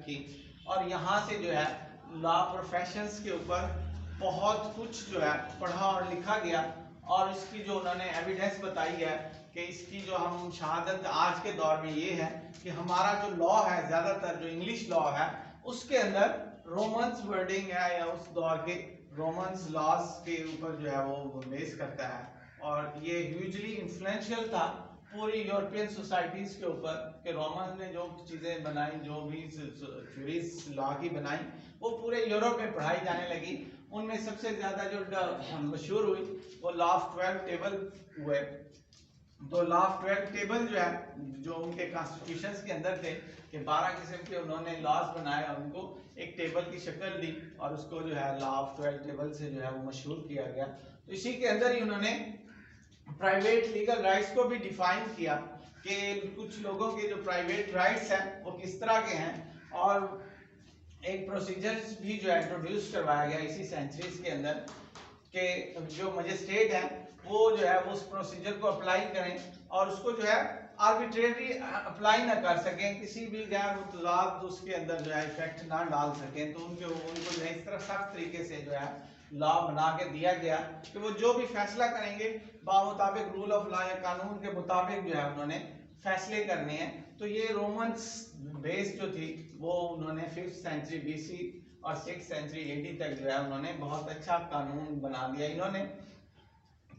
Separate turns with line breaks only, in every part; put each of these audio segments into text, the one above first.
की, और यहाँ से जो है लॉ प्रोफेशंस के ऊपर बहुत कुछ जो है पढ़ा और लिखा गया। और इसकी जो उन्होंने एविडेंस बताई है कि इसकी जो हम शहादत आज के दौर में ये है कि हमारा जो लॉ है, ज़्यादातर जो इंग्लिश लॉ है उसके अंदर रोमन्स वर्डिंग है या उस दौर के रोमन्स लॉज के ऊपर जो है वो बेस करता है। और ये ह्यूजली इन्फ्लुएंशियल था पूरी यूरोपियन सोसाइटीज के ऊपर कि रोमन ने जो चीज़ें बनाई, जो भी थ्योरीज लॉ की बनाई, वो पूरे यूरोप में पढ़ाई जाने लगी। उनमें सबसे ज़्यादा जो मशहूर हुई वो लॉ ऑफ 12 टेबल हुए। तो लॉ ऑफ 12 टेबल जो है, जो उनके कॉन्स्टिट्यूशंस के अंदर थे कि 12 किस्म के उन्होंने लॉज बनाए और उनको एक टेबल की शक्ल दी और उसको जो है लॉ ऑफ 12 टेबल से जो है वो मशहूर किया गया। तो इसी के अंदर ही उन्होंने प्राइवेट लीगल राइट्स को भी डिफाइन किया कि कुछ लोगों के जो प्राइवेट राइट्स हैं वो किस तरह के हैं, और एक प्रोसीजर्स भी जो है इंट्रोड्यूस करवाया गया इसी सेंचुरीज के अंदर कि जो मजिस्ट्रेट है वो जो है वो उस प्रोसीजर को अप्लाई करें और उसको जो है आर्बिट्रेटली अप्लाई ना कर सकें, किसी भी गैर मुतज़ाद उसके अंदर जो है इफेक्ट ना डाल सकें। तो उनको जो है इस तरह सख्त तरीके से जो है लॉ बना के दिया गया कि वो जो भी फैसला करेंगे बामुताबिक रूल ऑफ लॉ या कानून के मुताबिक जो है उन्होंने फैसले करने हैं। तो ये रोमन्स बेस जो थी वो उन्होंने 5th सेंचुरी BC और 6th सेंचुरी AD तक जो है उन्होंने बहुत अच्छा कानून बना दिया। इन्होंने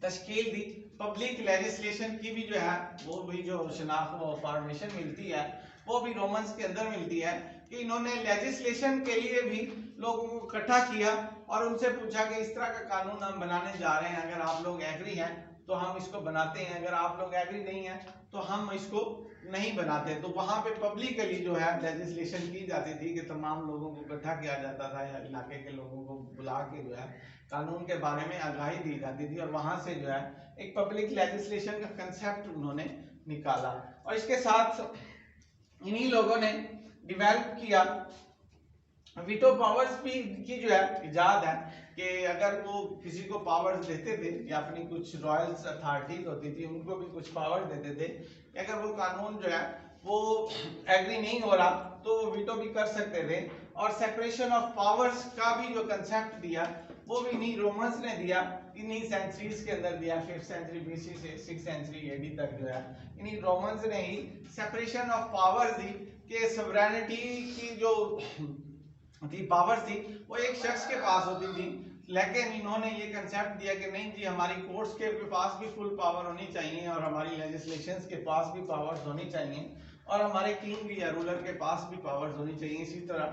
तश्कील दी पब्लिक लेजिस्लेशन की भी जो है वो भी जो शनाख्त व फॉर्मेशन मिलती है वो भी रोमन्स के अंदर मिलती है कि इन्होंने लेजिस्लेशन के लिए भी लोगों को इकट्ठा किया और उनसे पूछा कि इस तरह का कानून हम बनाने जा रहे हैं, अगर आप लोग एग्री हैं तो हम इसको बनाते हैं, अगर आप लोग एग्री नहीं हैं तो हम इसको नहीं बनाते। तो वहाँ पे पब्लिकली जो है लेजिस्लेशन की जाती थी कि तमाम लोगों को इकट्ठा किया जाता था या इलाके के लोगों को बुला के जो है कानून के बारे में आगाही दी जाती थी और वहाँ से जो है एक पब्लिक लेजिस्लेशन का कंसेप्ट उन्होंने निकाला। और इसके साथ इन्हीं लोगों ने डेवलप किया वीटो पावर्स भी की जो है इजाद है कि अगर वो किसी को पावर्स देते थे या अपनी कुछ रॉयल्स अथॉरिटीज होती थी उनको भी कुछ पावर्स देते थे, अगर वो कानून जो है वो एग्री नहीं हो रहा तो वो वीटो भी कर सकते थे। और सेपरेशन ऑफ पावर्स का भी जो कंसेप्ट दिया वो भी इन्हीं रोमन्स ने दिया, इन्हीं सेंचुरीज के अंदर दिया। 5th सेंचुरी BC से 6th सेंचुरी AD तक जो है इन्हीं रोमन्स ने ही सेपरेशन ऑफ पावर्स दी कि सॉवरेनिटी की जो थी पावर थी वो एक शख्स के पास होती थी, लेकिन इन्होंने ये कंसेप्ट दिया कि नहीं जी हमारी कोर्ट्स के पास भी फुल पावर होनी चाहिए और हमारी लेजिस्लेशंस के पास भी पावर्स होनी चाहिए और हमारे किंग भी या रूलर के पास भी पावर्स होनी चाहिए। इसी तरह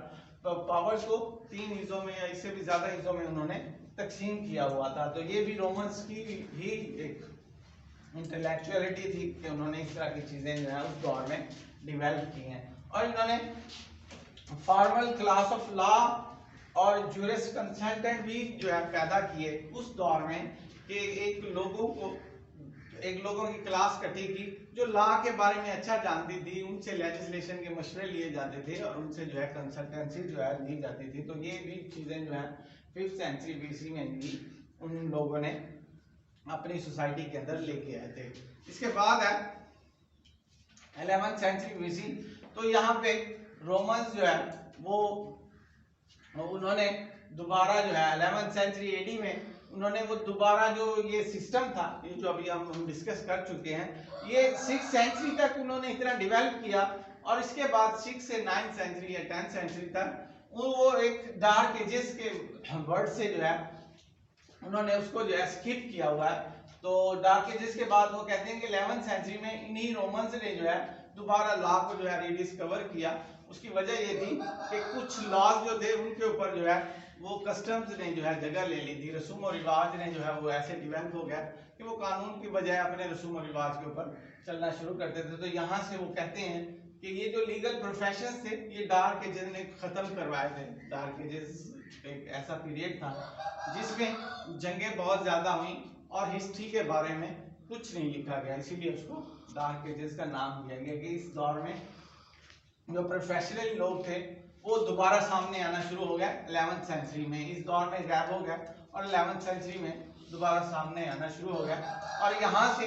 पावर्स को 3 हिस्सों में या इससे भी ज्यादा हिस्सों में उन्होंने तकसीम किया हुआ था। तो ये भी रोमन्स की ही एक इंटेलेक्चुअलिटी थी कि उन्होंने इस तरह की चीजें जो है उस दौर में डिवेल्प की हैं। और इन्होंने फॉर्मल क्लास ऑफ लॉ और जूरिस कंसल्टेंट भी जो है पैदा किए उस दौर में कि एक लोगों की क्लास कटी की जो लॉ के बारे में अच्छा जानती थी, उनसे लेजिस्लेशन के मशवरे लिए जाते थे और उनसे जो है कंसल्टेंसी जो है ली जाती थी। तो ये भी चीज़ें जो है 5th सेंचुरी BC में भी उन लोगों ने अपनी सोसाइटी के अंदर लेके आए थे। इसके बाद है 11th सेंचुरी BC। तो यहाँ पे रोमन्स जो है वो उन्होंने दोबारा जो है 11th सेंचुरी AD में उन्होंने वो दोबारा जो ये सिस्टम था, ये जो अभी हम डिस्कस कर चुके हैं, ये 6th सेंचुरी तक उन्होंने इतना डेवलप किया और इसके बाद 6th से 9th सेंचुरी या 10th सेंचुरी तक वो एक डार्क एजेस के वर्ड से जो है उन्होंने उसको जो है स्किप किया हुआ है। तो डार्क एजेस के बाद वो कहते हैं कि 11th सेंचुरी में इन्हीं रोमन्स ने जो है दोबारा लॉ को जो है रीडिस्कवर किया। उसकी वजह ये थी कि कुछ लॉज जो थे उनके ऊपर जो है वो कस्टम्स ने जो है जगह ले ली थी, रसूम और रिवाज ने जो है वो ऐसे डिवेल्प हो गया कि वो कानून की बजाय अपने रसूम और रिवाज के ऊपर चलना शुरू करते थे। तो यहाँ से वो कहते हैं कि ये जो लीगल प्रोफेशन थे ये डार्क एजेस ने खत्म करवाए थे। डार्क एजेस एक ऐसा पीरियड था जिसमें जंगें बहुत ज्यादा हुई और हिस्ट्री के बारे में कुछ नहीं लिखा गया, इसीलिए उसको डार्क एजेस का नाम दिया गया कि इस दौर में जो प्रोफेशनल लोग थे वो दोबारा सामने आना शुरू हो गया 11th सेंचुरी में। इस दौर में गैप हो गया और 11th सेंचुरी में दोबारा सामने आना शुरू हो गया। और यहाँ से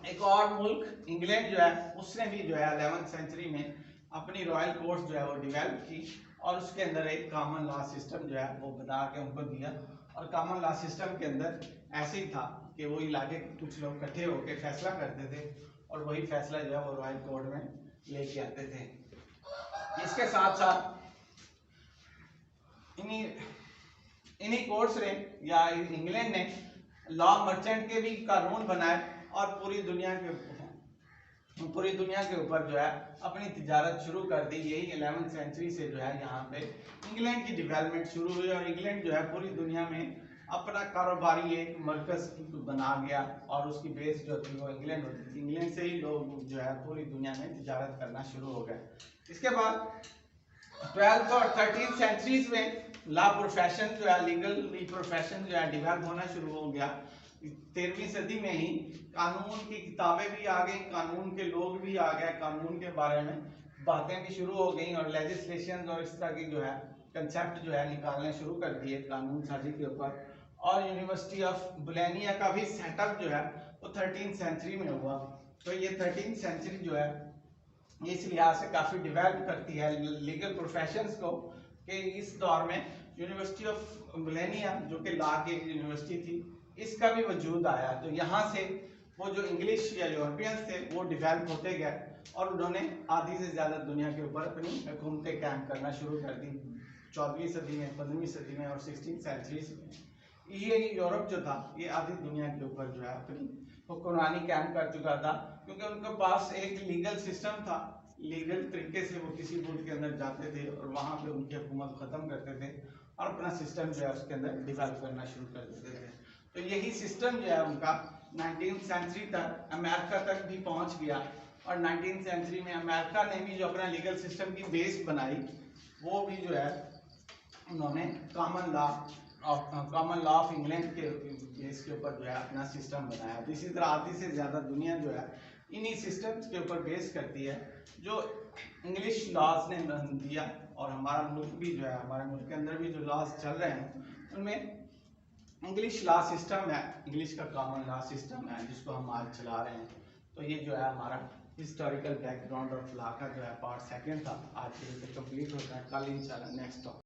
एक और मुल्क इंग्लैंड जो है उसने भी जो है 11th सेंचुरी में अपनी रॉयल कोर्ट्स जो है वो डेवलप की और उसके अंदर एक कॉमन लॉ सिस्टम जो है वो बना के उनको दिया। और कॉमन लॉ सिस्टम के अंदर ऐसे ही था कि वो इलाके के कुछ लोग इकट्ठे होकर फैसला करते थे और वही फैसला जो है वो रॉयल कोर्ट में लेके आते थे। इसके साथ साथ इन्हीं कोर्ट्स ने या इंग्लैंड ने लॉ मर्चेंट के भी कानून बनाए और पूरी दुनिया के ऊपर जो है अपनी तिजारत शुरू कर दी। यही 11वीं सेंचुरी से जो है यहाँ पे इंग्लैंड की डेवलपमेंट शुरू हुई और इंग्लैंड जो है पूरी दुनिया में अपना कारोबारी एक मरकज बना गया और उसकी बेस जो थी वो इंग्लैंड होती थी। इंग्लैंड से ही लोग जो है पूरी दुनिया में तिजारत करना शुरू हो गए। इसके बाद 12th और 13th सेंचुरीज में लॉ प्रोफेशन जो है लीगल प्रोफेशन जो है डेवलप होना शुरू हो गया। 13वीं सदी में ही कानून की किताबें भी आ गई, कानून के लोग भी आ गए, कानून के बारे में बातें भी शुरू हो गई और लेजिस्लेशन और इस तरह की जो है कंसेप्ट जो है निकालने शुरू कर दिए कानून साजी के ऊपर। और यूनिवर्सिटी ऑफ बोलोनिया का भी सेटअप जो है वो 13th सेंचुरी में हुआ। तो ये 13th सेंचुरी जो है इस लिहाज से काफ़ी डेवलप करती है लीगल प्रोफेशंस को कि इस दौर में यूनिवर्सिटी ऑफ बोलोनिया जो कि लॉ की यूनिवर्सिटी थी इसका भी वजूद आया। तो यहाँ से वो जो इंग्लिश या यूरोपियंस थे वो डेवलप होते गए और उन्होंने आधी से ज़्यादा दुनिया के ऊपर अपनी हुकूमतें कायम करना शुरू कर दी 14वीं सदी में, 15वीं सदी में और 16th सेंचुरीज में। ये यूरोप जो था ये आधी दुनिया के ऊपर जो है अपनी हुक्मरानी कायम कर चुका था क्योंकि उनके पास एक लीगल सिस्टम था। लीगल तरीके से वो किसी मुल्क के अंदर जाते थे और वहाँ पे उनकी हुकूमत ख़त्म करते थे और अपना सिस्टम जो है उसके अंदर डेवलप करना शुरू कर देते थे। तो यही सिस्टम जो है उनका 19th सेंचुरी तक अमेरिका तक भी पहुँच गया और 19th सेंचुरी में अमेरिका ने भी जो अपना लीगल सिस्टम की बेस बनाई वो भी जो है उन्होंने कॉमन लॉ ऑफ इंग्लैंड के बेस के ऊपर जो है अपना सिस्टम बनाया। तो इसी तरह आधी से ज़्यादा दुनिया जो है इन्हीं सिस्टम्स के ऊपर बेस करती है जो इंग्लिश लॉज ने दिया। और हमारा मुल्क भी जो है हमारे मुल्क के अंदर भी जो लॉज चल रहे हैं उनमें इंग्लिश लॉ सिस्टम है, इंग्लिश का कॉमन लॉ सिस्टम है जिसको हम आज चला रहे हैं। तो ये जो है हमारा हिस्टोरिकल बैकग्राउंड ऑफ लॉ का जो है पार्ट सेकंड था। आज ये कंप्लीट होता है, कल इंशाल्लाह नेक्स्ट